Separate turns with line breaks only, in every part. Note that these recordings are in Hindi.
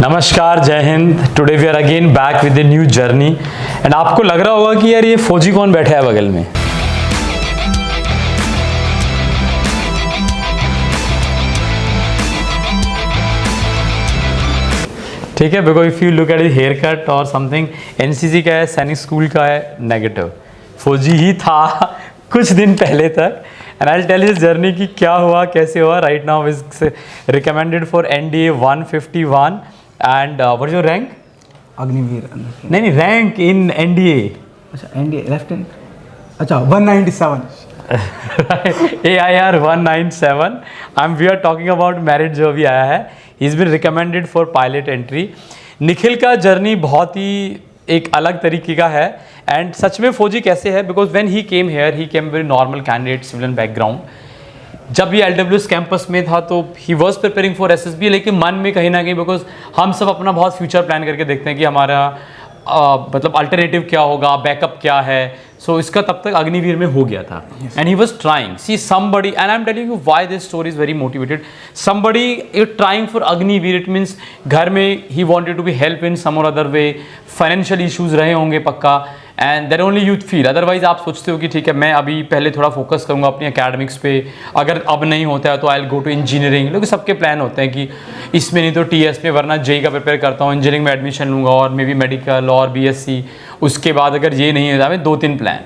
नमस्कार, जय हिंद। Today we are again back with a new journey. And आपको लग रहा होगा कि यार ये फौजी कौन बैठा है बगल में। ठीक है, because if you look at hair cut और समथिंग, एनसीसी का है, सैनिक स्कूल का है, नेगेटिव। फौजी ही था कुछ दिन पहले तक। And I tell his journey कि क्या हुआ, कैसे हुआ। Right now is recommended for NDA 151 and what is your rank?
Agniveer.
नहीं, रैंक इन NDA।
अच्छा, NDA लेफ्टिनेंट। अच्छा, 197।
AIR 197। We are talking about merit जो अभी आया है। He is been recommended for pilot entry. Nikhil का जर्नी बहुत ही एक अलग तरीके का है। एंड सच में फौजी कैसे है, because when he came here he came very normal candidate, civilian background. जब ये LWS कैंपस में था तो he was preparing for SSB, लेकिन मन में कहीं ना कहीं, बिकॉज हम सब अपना बहुत फ्यूचर प्लान करके देखते हैं कि हमारा मतलब अल्टरनेटिव क्या होगा, बैकअप क्या है। सो इसका तब तक अग्निवीर में हो गया था। And he was trying see somebody, and I am telling you why this story is very motivated. Somebody is trying for Agniveer, it means घर में ही wanted to be help in some और अदर वे। फाइनेंशियल इशूज़ रहे होंगे पक्का, and that only youth feel. Otherwise आप सोचते हो कि ठीक है, मैं अभी पहले थोड़ा फोकस करूंगा अपनी एकेडमिक्स पे, अगर अब नहीं होता है तो I will go to engineering. लोग सबके प्लान होते हैं कि इसमें नहीं तो TS पे, वरना JEE का प्रिपेयर करता हूँ, इंजीनियरिंग में एडमिशन लूँगा और मे बी मेडिकल और BSc। उसके बाद अगर ये नहीं है, हमें 2-3 plan.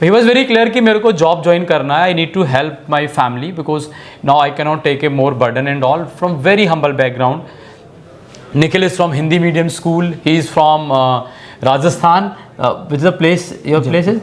He was very clear कि मेरे को जॉब ज्वाइन करना है। I need to help my family because now I can not take a more burden and all. From very humble background. Nikhil is from Hindi medium school. He is from Rajasthan. Which the place, your place is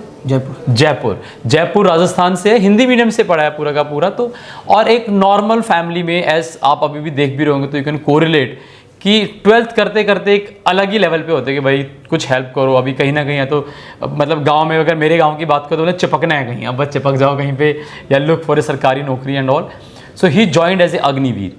Jaipur Rajasthan से। हिंदी मीडियम से पढ़ा है पूरा का पूरा। तो और एक नॉर्मल फैमिली में, एज आप अभी भी देख भी रहे होंगे तो यू कैन कोरिलेट कि 12th करते करते एक अलग ही लेवल पे होते हैं कि भाई कुछ हेल्प करो। अभी कहीं ना कहीं है तो मतलब गांव में, अगर मेरे गांव की बात करो तो चिपकना है कहीं, अब बस चिपक जाओ कहीं पे, या लुक फॉर ए सरकारी नौकरी and all. So he joined as a Agniveer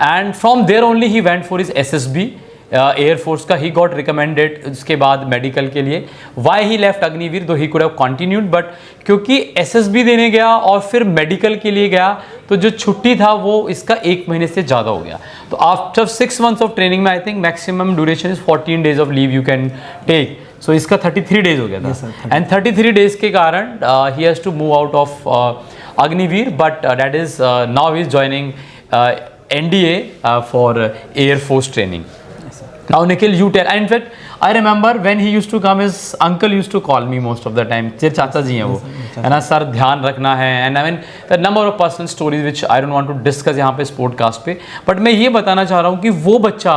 and from there only he went for his SSB air force का। ही गॉट रिकमेंडेड उसके बाद मेडिकल के लिए। वाई ही लेफ्ट अग्निवीर, दो he could have continued, but क्योंकि SSB देने गया और फिर मेडिकल के लिए गया तो जो छुट्टी था वो इसका 1 महीने से ज़्यादा हो गया। तो आफ्टर 6 months ऑफ ट्रेनिंग में I think maximum duration is 14 days of leave you can take. So इसका 33 days हो गया था। एंड 33 days के कारण he has to move out of Agniveer, but that is now he is joining NDA for air force training. Now Nikhil, you tell. And in fact, I remember when he used to come, his uncle used to call me most of the time. तेरे चाचा जी हैं वो, है ना सर, ध्यान रखना है। And I mean the number of personal stories which I don't want to discuss यहाँ पे इस पॉडकास्ट पे, but मैं ये बताना चाह रहा हूँ कि वो बच्चा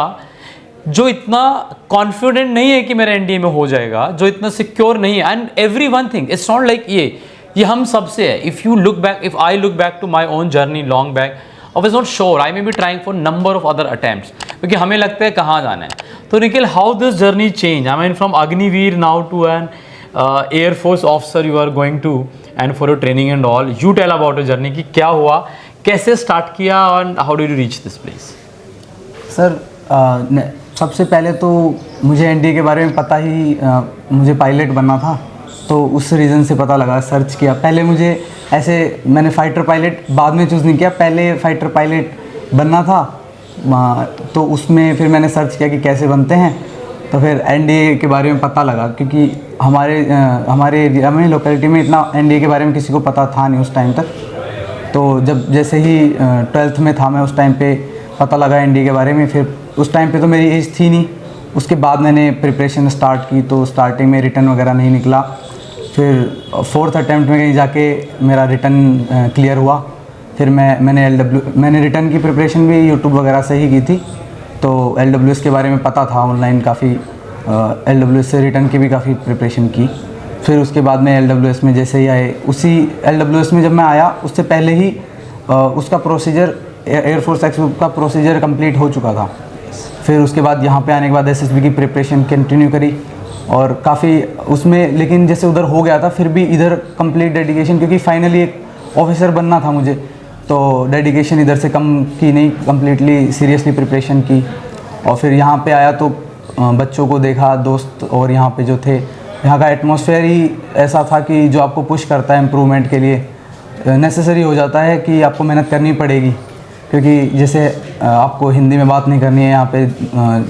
जो इतना कॉन्फिडेंट नहीं है कि मेरा NDA में हो जाएगा, जो इतना सिक्योर नहीं है, and every one thing it's not like ये हम सबसे है। If you look back, if I look back to my own journey long back, I was not sure. I may be trying for number of other attempts क्योंकि हमें लगता है कहाँ जाना है। तो Nikhil, how this journey change? I mean from Agniveer now to an Air Force officer you are going to and for your training and all. You tell about your journey कि क्या हुआ, कैसे start किया and how did you reach this place?
Sir, सबसे पहले तो मुझे NDA के बारे में पता ही, मुझे पायलट बनना था तो उस रीज़न से पता लगा, सर्च किया। पहले मुझे ऐसे, मैंने फाइटर पायलट बाद में चूज़ नहीं किया, पहले फाइटर पायलट बनना था। तो उसमें फिर मैंने सर्च किया कि कैसे बनते हैं, तो फिर NDA के बारे में पता लगा क्योंकि हमारे एरिया में, लोकेलिटी में इतना NDA के बारे में किसी को पता था नहीं उस टाइम तक। तो जब जैसे ही 12th में था मैं, उस टाइम पे पता लगा NDA के बारे में। फिर उस टाइम पे तो मेरी एज थी नहीं। उसके बाद मैंने प्रिपरेशन स्टार्ट की तो स्टार्टिंग में रिटर्न वगैरह नहीं निकला। फिर 4th अटैम्प्ट में कहीं जाके मेरा रिटर्न क्लियर हुआ। फिर मैंने रिटर्न की प्रिपरेशन भी यूट्यूब वगैरह से ही की थी। तो LWS के बारे में पता था ऑनलाइन काफ़ी, LWS से रिटर्न की भी काफ़ी प्रिपरेशन की। फिर उसके बाद में LWS में जैसे ही आए, उसी LWS में जब मैं आया उससे पहले ही उसका प्रोसीजर, एयरफोर्स एक्सपो का प्रोसीजर कंप्लीट हो चुका था। फिर उसके बाद यहाँ पे आने के बाद SSB की प्रिपरेशन कंटिन्यू करी और काफ़ी उसमें, लेकिन जैसे उधर हो गया था फिर भी इधर कंप्लीट डेडिकेशन, क्योंकि फाइनली एक ऑफिसर बनना था मुझे, तो डेडिकेशन इधर से कम की नहीं, कंप्लीटली सीरियसली प्रिपरेशन की। और फिर यहाँ पे आया तो बच्चों को देखा, दोस्त, और यहाँ पे जो थे, यहाँ का एटमॉस्फेयर ही ऐसा था कि जो आपको पुश करता है इम्प्रूवमेंट के लिए। नेसेसरी हो जाता है कि आपको मेहनत करनी पड़ेगी। क्योंकि जैसे आपको हिंदी में बात नहीं करनी है, यहाँ पे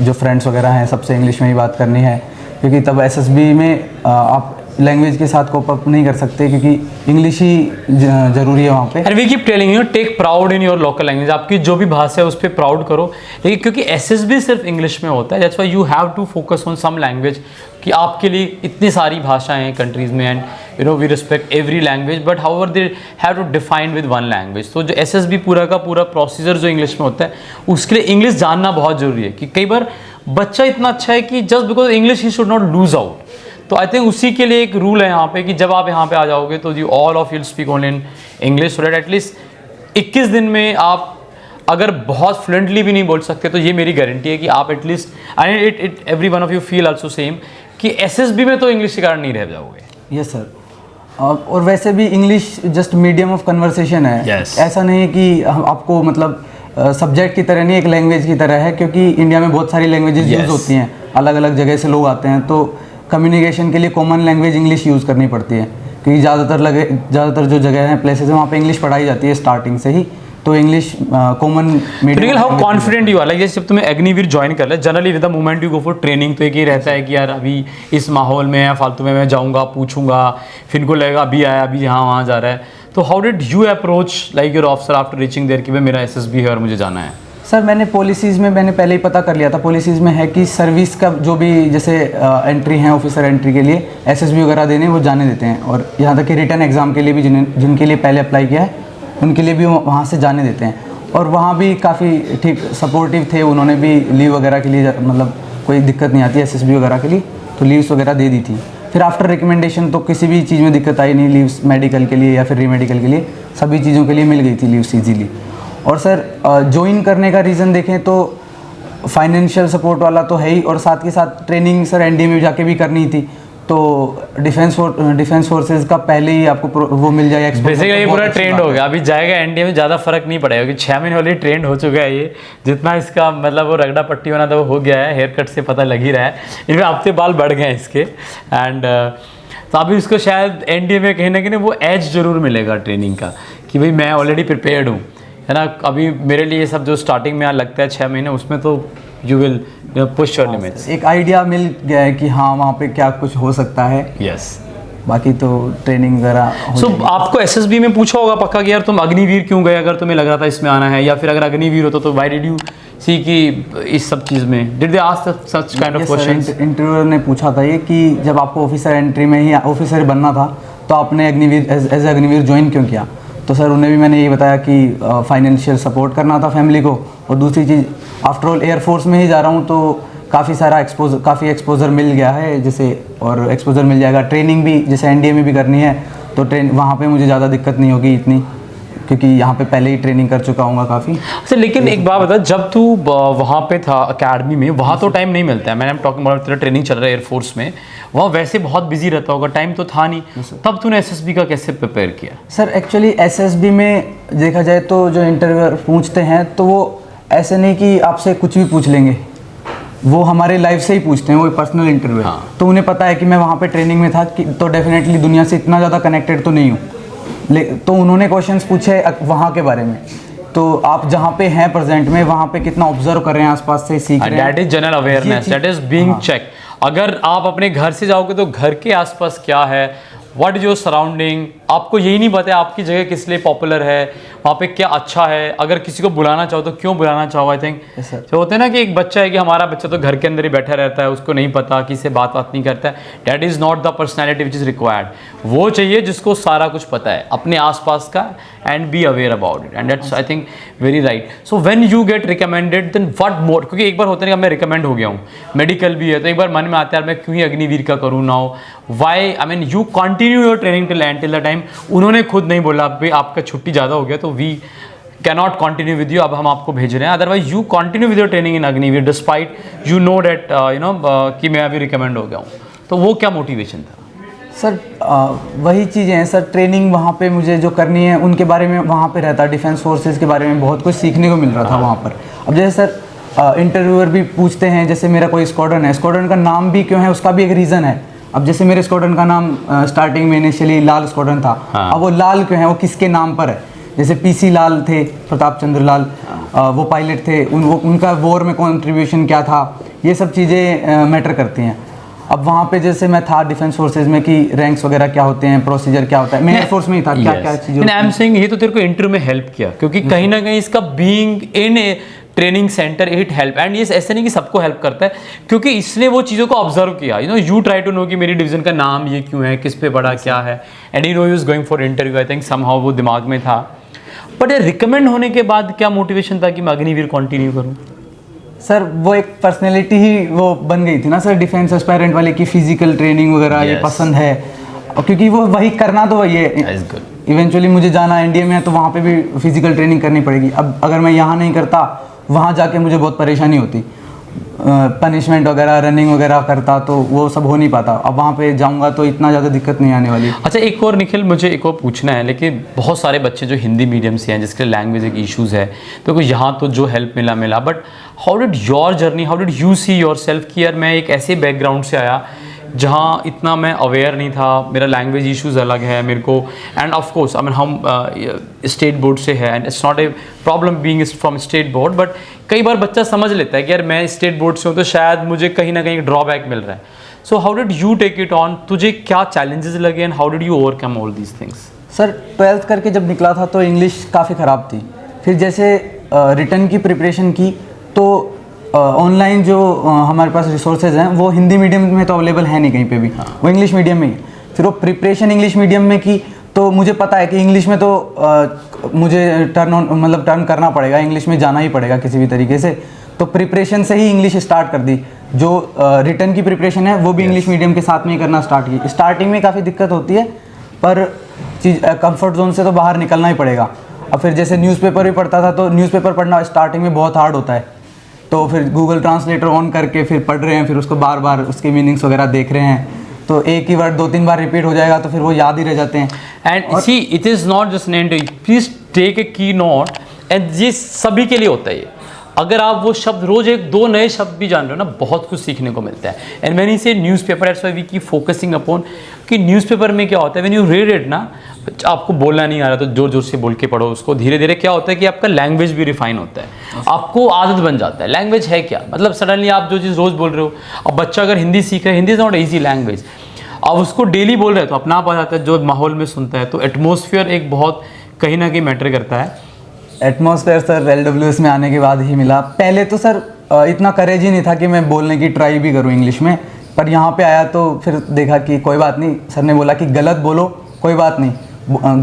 जो फ्रेंड्स वगैरह हैं सबसे इंग्लिश में ही बात करनी है, क्योंकि तब एसएसबी में आप लैंग्वेज के साथ कोप अप नहीं कर सकते, क्योंकि इंग्लिश ही ज़रूरी है वहाँ पे।
And we keep telling you take proud in your local language, आपकी जो भी भाषा है उस पर प्राउड करो, लेकिन क्योंकि एसएसबी सिर्फ इंग्लिश में होता है, that's why you have to focus on some language, कि आपके लिए इतनी सारी भाषाएं हैं कंट्रीज़ में, and you know we respect every language, but however they have to define with one language. तो जो एसएसबी पूरा का पूरा प्रोसीजर जो इंग्लिश में होता है, उसके लिए इंग्लिश जानना बहुत ज़रूरी है, कि कई बार बच्चा इतना अच्छा है कि just because English he should not lose out. तो आई थिंक उसी के लिए एक रूल है यहाँ पे, कि जब आप यहाँ पे आ जाओगे तो you all of you speak only in English, so that at least 21 दिन में आप अगर बहुत फ्लुएंटली भी नहीं बोल सकते, तो ये मेरी गारंटी है कि आप at least I it every one of you feel also same, कि एसएसबी में तो इंग्लिश के कारण नहीं रह जाओगे।
यस सर, और वैसे भी English just medium of conversation है।
Yes.
ऐसा नहीं है कि आपको मतलब सब्जेक्ट की तरह नहीं, एक लैंग्वेज की तरह है, क्योंकि इंडिया में बहुत सारी लैंग्वेजेस
Yes.
यूज़ होती हैं, अलग अलग जगह से लोग आते हैं, तो कम्युनिकेशन के लिए कॉमन लैंग्वेज इंग्लिश यूज़ करनी पड़ती है, क्योंकि ज़्यादातर जो जगह हैं प्लेसेस हैं वहाँ पे इंग्लिश पढ़ाई जाती है स्टार्टिंग से ही, तो English common medium.
How confident you are, like जैसे जब तुम्हें अग्निवीर ज्वाइन कर ले, generally with the moment you go for training, तो एक ही रहता है कि यार अभी इस माहौल में है, फालतू में मैं जाऊँगा पूछूंगा, फिर इनको लगेगा अभी आया अभी यहाँ वहाँ जा रहा है, तो how did you approach like your officer after reaching there कि भाई मेरा एसएसबी है और मुझे जाना है?
सर मैंने पॉलिसीज़ में मैंने पहले ही पता कर लिया था, पॉलिसीज़ में है कि सर्विस का जो भी जैसे एंट्री है ऑफिसर एंट्री के लिए एसएसबी वगैरह देने वो जाने देते हैं, और यहाँ तक कि रिटर्न एग्ज़ाम के लिए भी जिनके लिए पहले अप्लाई किया है उनके लिए भी वहाँ से जाने देते हैं, और वहाँ भी काफ़ी ठीक सपोर्टिव थे, उन्होंने भी लीव वगैरह के लिए मतलब कोई दिक्कत नहीं आती एसएसबी वगैरह के लिए, तो लीव्स वगैरह दे दी थी। फिर आफ्टर रिकमेंडेशन तो किसी भी चीज़ में दिक्कत आई नहीं, लीव्स मेडिकल के लिए या फिर रीमेडिकल के लिए सभी चीज़ों के लिए मिल गई थी लीव्स ईजीली। और सर ज्वाइन करने का रीज़न देखें तो फाइनेंशियल सपोर्ट वाला तो है ही, और साथ के साथ ट्रेनिंग सर एनडीए में जाके भी करनी थी, तो डिफेंस फोर्सेज का पहले ही आपको वो मिल जाएगा।
बेसिकली ये पूरा ट्रेंड हो गया, अभी जाएगा एनडीए में, ज़्यादा फर्क नहीं पड़ेगा, क्योंकि 6 महीने वाली ट्रेंड हो चुका है ये, जितना इसका मतलब वो रगड़ा पट्टी होना था वो हो गया है, हेयर कट से पता लग ही रहा है, इनमें हफ्ते बाल बढ़ गए हैं इसके, एंड तो अभी उसको शायद एनडीए में कहीं ना कहीं वो एज जरूर मिलेगा ट्रेनिंग का, कि भाई मैं ऑलरेडी प्रिपेयर्ड हूँ, है ना। अभी मेरे लिए ये सब जो स्टार्टिंग में लगता है 6 महीने, उसमें तो you will push your limits.
एक आइडिया मिल गया है कि हाँ वहाँ पे क्या कुछ हो सकता है।
यस,
बाकी तो ट्रेनिंग वगैरह।
सो आपको एसएसबी में पूछा होगा पक्का कि यार तुम अग्निवीर क्यों गए, अगर तुम्हें लग रहा था इसमें आना है, या फिर अगर अग्निवीर होता तो व्हाई डिड यू सी कि इस सब चीज़ में did they ask such kind of questions?
Interviewer ने पूछा था ये कि जब आपको ऑफिसर एंट्री में ही ऑफिसर बनना था तो आपने अग्निवीर एज अग्निवीर ज्वाइन क्यों किया? तो सर उन्हें भी मैंने यही बताया कि फाइनेंशियल सपोर्ट करना था फैमिली को, और दूसरी चीज़ आफ्टर ऑल एयरफोर्स में ही जा रहा हूँ तो काफ़ी एक्सपोजर मिल गया है जैसे, और एक्सपोजर मिल जाएगा। ट्रेनिंग भी जैसे एनडीए में भी करनी है तो वहाँ पे मुझे ज़्यादा दिक्कत नहीं होगी इतनी, क्योंकि यहाँ पे पहले ही ट्रेनिंग कर चुका हूँ काफ़ी।
अच्छा, लेकिन एक बात बता, जब तू वहाँ पे था अकेडमी में, वहाँ तो टाइम नहीं मिलता है, मैंने टॉकिंग अबाउट तेरा ट्रेनिंग चल रहा है एयरफोर्स में, वहाँ वैसे बहुत बिजी रहता होगा, टाइम तो था नहीं, तब तूने एसएसबी का कैसे प्रिपेयर किया?
सर एक्चुअली एसएसबी में देखा जाए तो जो इंटरव्यूअर पूछते हैं तो वो ऐसे नहीं कि आपसे कुछ भी पूछ लेंगे, वो हमारे लाइफ से ही पूछते हैं, वो पर्सनल इंटरव्यू।
हाँ।
तो उन्हें पता है कि मैं वहाँ पे ट्रेनिंग में था कि तो डेफिनेटली दुनिया से इतना ज़्यादा कनेक्टेड तो नहीं हूँ, तो उन्होंने क्वेश्चंस पूछे वहाँ के बारे में, तो आप जहाँ पे हैं प्रेजेंट में वहाँ पे कितना ऑब्जर्व कर रहे हैं, आसपास से सीख रहे हैं।
That is general awareness, that is being check. अगर आप अपने घर से जाओगे तो घर के आसपास क्या है, व्हाट इज योर सराउंडिंग, आपको यही नहीं पता है आपकी जगह किस लिए पॉपुलर है, वहाँ पे क्या अच्छा है, अगर किसी को बुलाना चाहो तो क्यों बुलाना चाहो। आई थिंक जो होते हैं ना कि एक बच्चा है कि हमारा बच्चा तो घर के अंदर ही बैठा रहता है, उसको नहीं पता, किसी से बात नहीं करता है, that is not the personality which is required. वो चाहिए जिसको सारा कुछ पता है अपने आसपास का, and be aware about it, and that's I think very right. So when you get recommended then what more, क्योंकि एक बार होता है कि मैं रिकमेंड हो गया हूँ, मेडिकल भी है, तो एक बार मन में आता है मैं क्यों ही अग्निवीर का करूँ now, why I mean you continue your training till the time. उन्होंने खुद नहीं बोला भाई आपका छुट्टी ज़्यादा हो गया तो we cannot continue with you, अब हम आपको भेज रहे हैं, otherwise you continue with your training in Agniveer despite you know date कि मैं अभी रिकमेंड हो गया हूँ। तो वो क्या मोटिवेशन था?
सर वही चीज़ें हैं सर, ट्रेनिंग वहाँ पे मुझे जो करनी है उनके बारे में वहाँ पे रहता, डिफेंस फोर्सेज के बारे में बहुत कुछ सीखने को मिल रहा था वहाँ पर। अब जैसे सर इंटरव्यूअर भी पूछते हैं, जैसे मेरा कोई स्क्वाड्रन है, स्क्वाड्रन का नाम भी क्यों है उसका भी एक रीज़न है। अब जैसे मेरे स्क्वाड्रन का नाम स्टार्टिंग में इनिशियली लाल स्क्वाड्रन था, अब वो लाल क्यों है, वो किसके नाम पर है, जैसे पीसी लाल थे, प्रताप चंद्र लाल, वो पायलट थे, उनका वॉर में कंट्रीब्यूशन क्या था, ये सब चीज़ें मैटर करती हैं। अब वहाँ पे जैसे मैं था डिफेंस फोर्सेज में कि रैंक्स वगैरह क्या होते हैं, प्रोसीजर क्या होता है, मैं एयरफोर्स में ही था, क्या क्या चीज़ें।
आई एम सेइंग ये तो तेरे को इंटरव्यू में हेल्प किया, क्योंकि कहीं ना कहीं इसका being in A training centre it help. And ये ऐसे नहीं कि सबको हेल्प करता है, क्योंकि इसने वो चीज़ों को ऑब्जर्व किया। यू ट्राई टू नो कि मेरी डिवीजन का नाम ये क्यों है, किस पे बड़ा क्या है, and you is going for interview. I think somehow वो दिमाग में था। बट रिकमेंड होने के बाद क्या मोटिवेशन था कि मैं अग्निवीर कंटिन्यू करूँ?
सर वो एक पर्सनैलिटी ही वो बन गई थी ना सर, डिफेंस एस्पायरेंट वाले की फिजिकल ट्रेनिंग वगैरह ये पसंद है, और क्योंकि वो वही करना तो वही है। इवेंचुअली मुझे जाना एनडीए में है, तो वहाँ पे भी फिजिकल ट्रेनिंग करनी पड़ेगी। अब अगर मैं यहाँ नहीं करता, वहाँ जाके मुझे बहुत परेशानी होती, पनिशमेंट वगैरह, रनिंग वगैरह करता, तो वो सब हो नहीं पाता। अब वहाँ पे जाऊँगा तो इतना ज़्यादा दिक्कत नहीं आने वाली।
अच्छा, एक और निखिल, मुझे एक और पूछना है, लेकिन बहुत सारे बच्चे जो हिंदी मीडियम से हैं, जिसके लैंग्वेज एक इशूज़ है, तो यहाँ तो जो हेल्प मिला, but how did your journey, how did you see your self कि यार मैं एक ऐसे बैकग्राउंड से आया जहाँ इतना मैं अवेयर नहीं था, मेरा लैंग्वेज इश्यूज़ अलग है मेरे को, end of course I mean हम स्टेट बोर्ड से है, and it's not a problem being from state board, but कई बार बच्चा समझ लेता है कि यार मैं स्टेट बोर्ड से हूँ तो शायद मुझे कहीं ना कहीं ड्रॉबैक मिल रहा है। So how did you take it on? तुझे क्या चैलेंजेस लगे and how did you overcome all these things?
Sir 12th करके जब निकला था तो इंग्लिश काफ़ी ख़राब थी। फिर जैसे रिटर्न की प्रिपरेशन की, तो ऑनलाइन जो हमारे पास रिसोर्सेज हैं वो हिंदी मीडियम में तो अवेलेबल है नहीं कहीं पे भी, वो इंग्लिश मीडियम में ही। फिर वो प्रिपरेशन इंग्लिश मीडियम में की, तो मुझे पता है कि इंग्लिश में तो मुझे टर्न करना पड़ेगा, इंग्लिश में जाना ही पड़ेगा किसी भी तरीके से। तो प्रिपरेशन से ही इंग्लिश स्टार्ट कर दी। जो रिटर्न की प्रिपरेशन है वो भी इंग्लिश मीडियम के साथ में ही करना स्टार्ट की। स्टार्टिंग में काफ़ी दिक्कत होती है, पर कंफर्ट जोन से तो बाहर निकलना ही पड़ेगा। अब फिर जैसे न्यूज़पेपर भी पढ़ता था, तो न्यूज़पेपर पढ़ना स्टार्टिंग में बहुत हार्ड होता है, तो फिर गूगल ट्रांसलेटर ऑन करके फिर पढ़ रहे हैं, फिर उसको बार बार उसके मीनिंग्स वगैरह देख रहे हैं, तो एक ही वर्ड 2-3 बार रिपीट हो जाएगा तो फिर वो याद ही रह जाते हैं।
And see it is not just an end, please take a key note, and ये सभी के लिए होता है ये। अगर आप वो शब्द रोज 1-2 नए शब्द भी जान रहे हो ना, बहुत कुछ सीखने को मिलता है। And when you say newspaper, that's why we keep focusing upon कि न्यूज़पेपर में क्या होता है, व्हेन यू रीड इट ना, आपको बोलना नहीं आ रहा तो जोर जोर से बोल के पढ़ो उसको। धीरे धीरे क्या होता है कि आपका लैंग्वेज भी रिफाइन होता है, आपको आदत बन जाता है। लैंग्वेज है क्या, मतलब सडनली आप जो चीज़ रोज़ बोल रहे हो, अब बच्चा अगर हिंदी सीख रहा है, Hindi is not easy language, अब उसको डेली बोल रहे हो तो अपना आप आ जाता है, जो माहौल में सुनता है। तो एटमोसफियर एक बहुत कहीं ना कहीं मैटर करता है।
एटमॉस्फेयर सर LWS में आने के बाद ही मिला। पहले तो सर इतना करेज ही नहीं था कि मैं बोलने की ट्राई भी करूँ इंग्लिश में, पर यहाँ पे आया तो फिर देखा कि कोई बात नहीं। सर ने बोला कि गलत बोलो, कोई बात नहीं,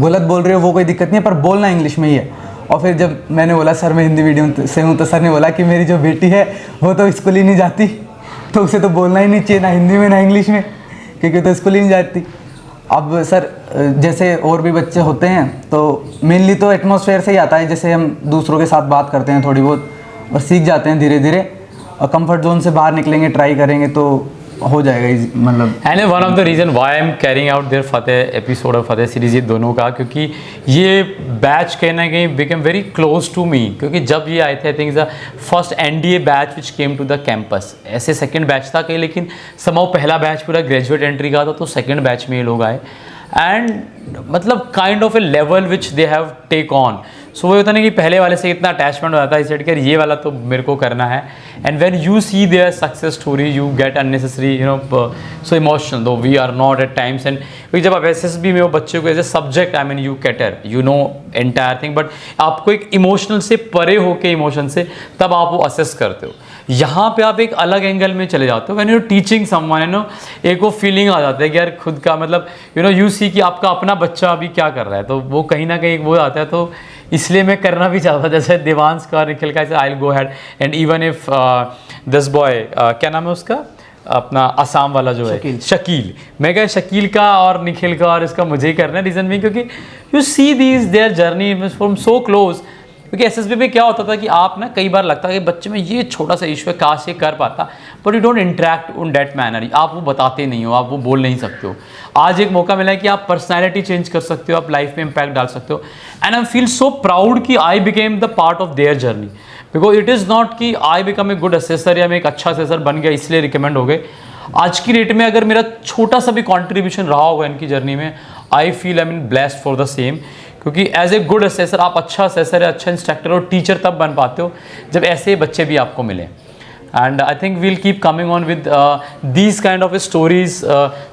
गलत बोल रहे हो वो कोई दिक्कत नहीं है, पर बोलना इंग्लिश में ही है। और फिर जब मैंने बोला सर मैं हिंदी मीडियम से हूँ, तो सर ने बोला कि मेरी जो बेटी है वो तो स्कूल ही नहीं जाती, तो उसे तो बोलना ही नहीं चाहिए, ना हिंदी में ना इंग्लिश में, क्योंकि तो स्कूल ही नहीं जाती। अब सर जैसे और भी बच्चे होते हैं, तो मेनली तो एटमॉस्फेयर से ही आता है, जैसे हम दूसरों के साथ बात करते हैं थोड़ी बहुत और सीख जाते हैं धीरे धीरे, और कंफर्ट जोन से बाहर निकलेंगे, ट्राई करेंगे तो हो जाएगा मतलब।
And one of the reason why I am carrying out their Fateh episode of Fateh series, ये दोनों का, क्योंकि ये बैच कहीं ना कहीं become very close to me, क्योंकि जब ये आए थे I think the first NDA batch which came to the campus, ऐसे सेकंड बैच था कहीं, लेकिन समाउ पहला बैच पूरा ग्रेजुएट एंट्री का था, तो सेकंड बैच में ये लोग आए, एंड मतलब kind of a level which they have take on. So वो होता नहीं कि पहले वाले से इतना अटैचमेंट हो जाता है, इस ये वाला तो मेरे को करना है। And when you see their success story you get unnecessary so emotional, though we are not at times. And क्योंकि जब आप SSB में हो बच्चों को as a subject, I mean you cater, you know entire thing, but आपको एक इमोशनल से परे होके इमोशन से तब आप वो असेस करते हो। यहाँ पे आप एक अलग एंगल में चले जाते हो, व्हेन यू टीचिंग समवन, एक वो फीलिंग आ जाता है कि यार खुद का मतलब यू सी कि आपका अपना बच्चा अभी क्या कर रहा है, तो वो कहीं ना कहीं वो आता है। तो इसलिए मैं करना भी चाहता था, जैसे देवांश का, निखिल का, आई will go had, and even if this boy क्या नाम है उसका, अपना आसाम वाला जो है शकील, मैं क्या शकील का और निखिल का और इसका मुझे ही करना है। रीज़न भी क्योंकि you see these their journey from so close, क्योंकि SSB में क्या होता था कि आप ना कई बार लगता है कि बच्चे में ये छोटा सा इशू है, काश ये कर पाता, but you don't interact on that manner, आप वो बताते नहीं हो, आप वो बोल नहीं सकते हो। आज एक मौका मिला है कि आप पर्सनैलिटी चेंज कर सकते हो, आप लाइफ में इम्पैक्ट डाल सकते हो, and I feel so proud कि I became the part of their journey, because it is not कि I become a good assessor या मैं एक अच्छा असेसर बन गया इसलिए रिकमेंड हो गए। आज की डेट में अगर मेरा छोटा सा भी कॉन्ट्रीब्यूशन रहा होगा इनकी जर्नी में, I feel I mean blessed for the same, क्योंकि एज ए गुड असेसर आप अच्छा असेसर है, अच्छा इंस्ट्रक्टर और टीचर तब बन पाते हो जब ऐसे बच्चे भी आपको मिले। And I think we'll keep coming on with these kind of stories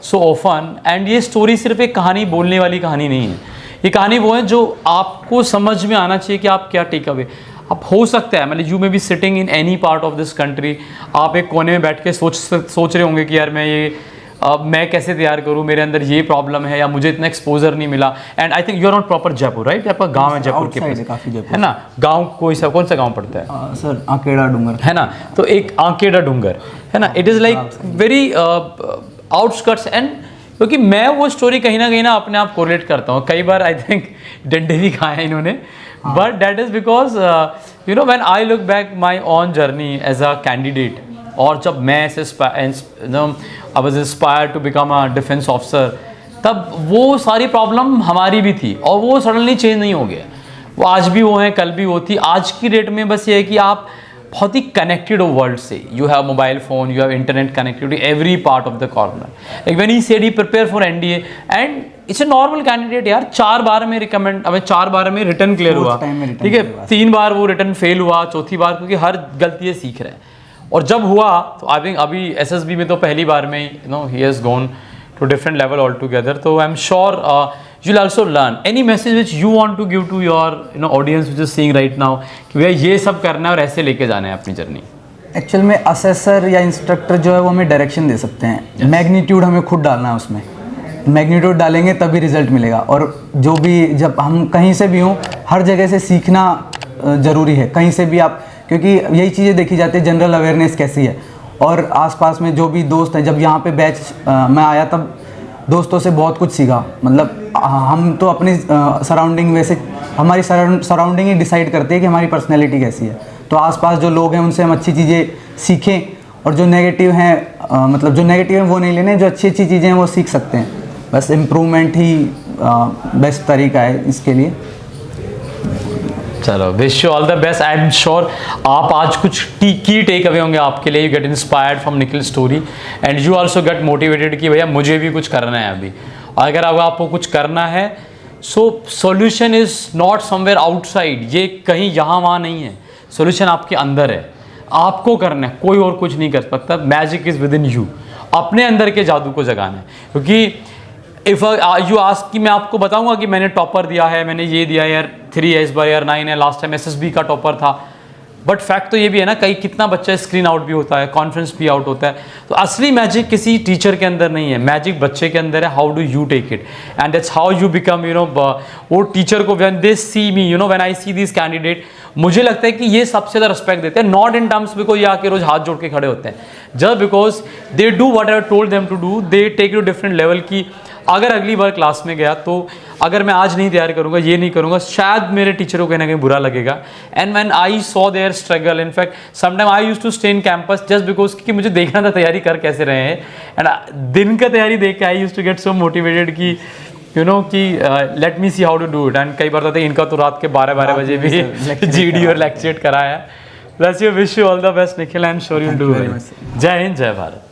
so often. And ये स्टोरी सिर्फ एक कहानी बोलने वाली कहानी नहीं है, ये कहानी वो है जो आपको समझ में आना चाहिए कि आप क्या टेक अवे। अब हो सकता है मतलब you may be sitting in any part of this country, आप एक कोने में बैठ के सोच रहे होंगे कि यार मैं कैसे तैयार करूँ, मेरे अंदर ये प्रॉब्लम है या मुझे इतना एक्सपोजर नहीं मिला। And I think you are not proper Jaipur, right? आपका गांव है जयपुर के पास,
काफ़ी जयपुर
है ना? गांव कौन सा गांव पड़ता है?
सर आकेड़ा डूंगर,
है ना? तो एक आकेड़ा डूंगर है ना, it is like very outskirts. And क्योंकि मैं वो स्टोरी कहीं ना अपने आप कोरिलेट करता हूँ, कई बार आई थिंक डंडे भी खाए हैं इन्होंने, but that is because you know when I look back my on journey as a candidate, और जब मैं ऐसे I was inspired to become a defence officer, तब वो सारी प्रॉब्लम हमारी भी थी और वो सडनली चेंज नहीं हो गया। वो आज भी वो हैं, कल भी वो थी। आज की डेट में बस ये है कि आप बहुत ही कनेक्टेड हो वर्ल्ड से, you have mobile phone, you have internet connectivity every part of the corner. Like when he said he prepare for NDA and it's a normal candidate यार, 4 बार में रिकमेंड, अब 4 बार में रिटर्न क्लियर हुआ, ठीक है, 3 बार वो रिटर्न फेल हुआ, चौथी बार क्योंकि हर गलती से सीख रहे हैं। और जब हुआ तो आई थिंक अभी एसएसबी में तो पहली बार में you know he has gone to different level altogether. तो I am sure you will also learn any message which you want to give to your you know audience which is seeing right now कि भैया ये सब करना है और ऐसे लेके जाना है अपनी जर्नी।
एक्चुअल में असेसर या इंस्ट्रक्टर जो है वो हमें डायरेक्शन दे सकते हैं, मैग्नीट्यूड हमें खुद डालना है, उसमें मैग्नीट्यूड डालेंगे तभी रिजल्ट मिलेगा। और जो भी जब हम कहीं से भी हों, हर जगह से सीखना ज़रूरी है, कहीं से भी आप, क्योंकि यही चीज़ें देखी जाती है जनरल अवेयरनेस कैसी है। और आसपास में जो भी दोस्त हैं, जब यहाँ पे बैच मैं आया तब दोस्तों से बहुत कुछ सीखा। मतलब हम तो अपनी सराउंडिंग, वैसे हमारी सराउंडिंग ही डिसाइड करती है कि हमारी पर्सनैलिटी कैसी है। तो आसपास जो लोग हैं उनसे हम अच्छी चीज़ें सीखें, और जो नेगेटिव हैं मतलब जो नेगेटिव हैं वो नहीं लेने, जो अच्छी अच्छी चीज़ें हैं वो सीख सकते हैं। बस इम्प्रूवमेंट ही बेस्ट तरीका है इसके लिए।
चलो, wish you all the best. I am sure आप आज कुछ की टेक अवे होंगे आपके लिए। You get inspired from Nikhil story and you also get motivated कि भैया मुझे भी कुछ करना है अभी। और अगर आपको कुछ करना है so solution is not somewhere outside, ये कहीं यहाँ वहाँ नहीं है, सॉल्यूशन आपके अंदर है, आपको करना है, कोई और कुछ नहीं कर सकता। Magic is with in you, अपने अंदर के जादू को जगाना है। क्योंकि इफ़ यू आस्क कि मैं आपको बताऊंगा कि मैंने टॉपर दिया है, मैंने ये दिया यार 3 है इस बार, यार 9 है, लास्ट टाइम एसएसबी का टॉपर था, बट फैक्ट तो ये भी है ना, कहीं कितना बच्चा स्क्रीन आउट भी होता है, कॉन्फ्रेंस भी आउट होता है। तो असली मैजिक किसी टीचर के अंदर नहीं है, मैजिक बच्चे के अंदर है। How do you take it and that's how you become you know वो टीचर को when they see me, you know when I see this candidate, मुझे लगता है कि ये सबसे ज़्यादा रिस्पेक्ट देते हैं, नॉट इन टर्म्स बिकॉज ये आके रोज हाथ जोड़ के खड़े होते हैं, just because they do what I told them to do, they take to different level की। अगर अगली बार क्लास में गया तो अगर मैं आज नहीं तैयार करूँगा, ये नहीं करूँगा, शायद मेरे टीचरों को कहीं ना कहीं बुरा लगेगा। And when I saw their struggle, in fact sometime I used to stay in campus just because कि मुझे देखना था तैयारी कर कैसे रहे हैं। एंड दिन का तैयारी देख के I used to get so motivated कि यू नो कि let me see how to do it. And कई बार था इनका तो रात के 12 बजे भी जीडी और लेक्चर कराया। Plus you wish you all the best Nikhil, I am sure you do it. जय हिंद, जय भारत।